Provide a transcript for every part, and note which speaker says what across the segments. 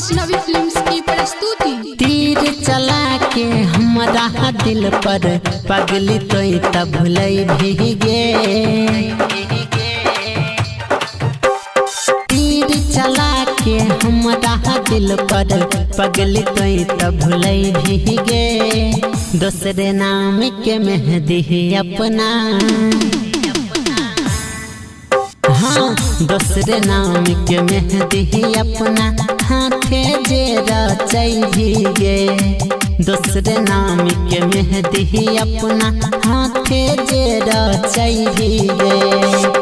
Speaker 1: Vaishnavi films की प्रस्तुति।
Speaker 2: तीर चला के हमारा दिल पर पगली तोई तब भुलई भीगे। तीर चला के हमारा दिल पर पगली तोई तब भुलई भीगे। दूसरे नाम के मेहंदी अपना, हाँ दूसरे नाम के मेहंदी अपना हाथे जे रचाई भीगे। दूसरे नाम के मेहंदी अपना हाथे जे रचाई भीगे।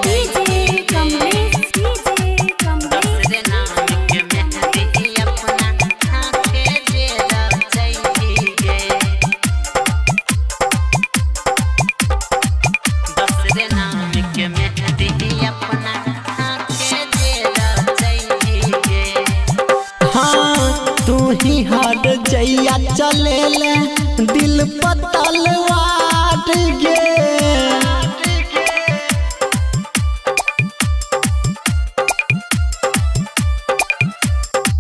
Speaker 2: ही हट जैया चले ले दिल पतल वाट गे।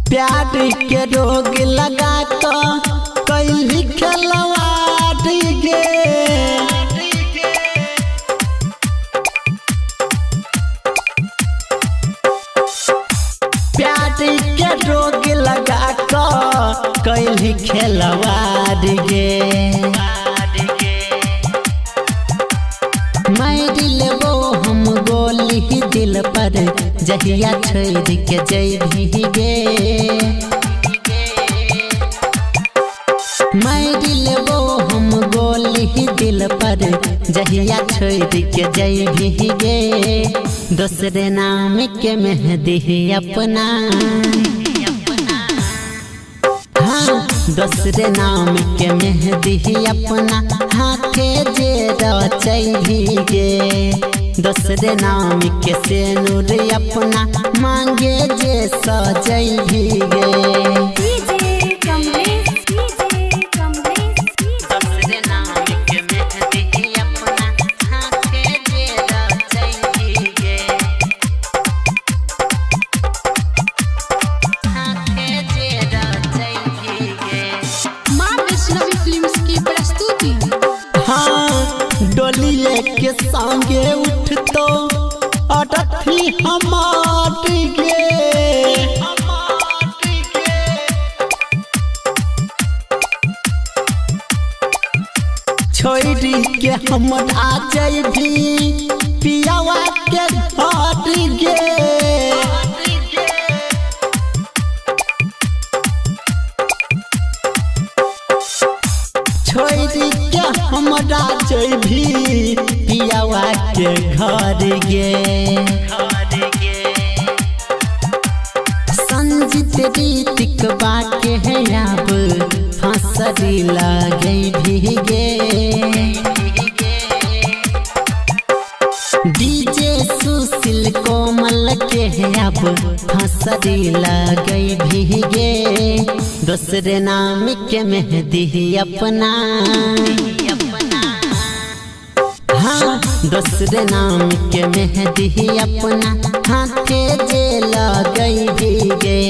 Speaker 2: प्यार के रोग लगा तो कैली खिलवाड़ गे। प्यार के रोग लगा कैली खिलवाड़ गे। मैं दिल वो हम गोली दिल पर जहिया छोड़ के जई भीगे। मैं दिल वो हम गोली दिल पर जहिया छोड़ के जई भीगे। दूसरे नाम के मेहंदी अपना, हाँ दूसरे नाम के मेहंदी अपना हाथे जे रचाई भीगे। दूसरे नाम के सेनुर अपना मांगे जे सजाई भीगे। डोलिए के संगे उठ तो अटथी हमार गे। छोड़ी के हम आ जाई भी पियावा के घाट गे। छोड़ी के हमरा भी पियावा के घर गे। संजीत रीतिक बाके है अब फांसरी लगे भीगे। डीजे सुशील कोमल के है अब फांसरी लगे भीगे। दूसरे नाम के मेहंदी अपना, हाँ दूसरे नाम के मेहंदी अपना हाथे जे लगई भीगे।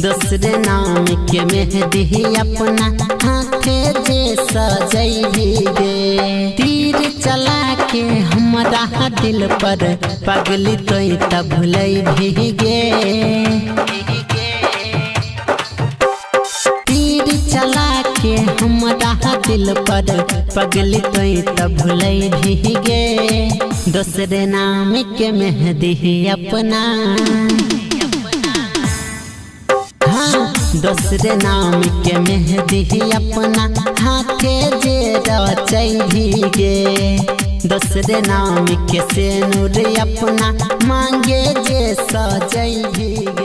Speaker 2: दूसरे नाम के मेहंदी अपना हाथे जे सजाई भीगे। तीर चला के हमारा दिल पर पगली तोई तब भुलई भीगे। तीर चला के हमारा दिल पर पगली तोई तब भुलई भीगे। दूसरे नाम के मेहंदी अपना, हाँ दूसरे नाम के मेहंदी अपना हाथे जे रचाई भीगे। दूसरे नाम के सेनुर अपना मांगे जे सजाई भीगे।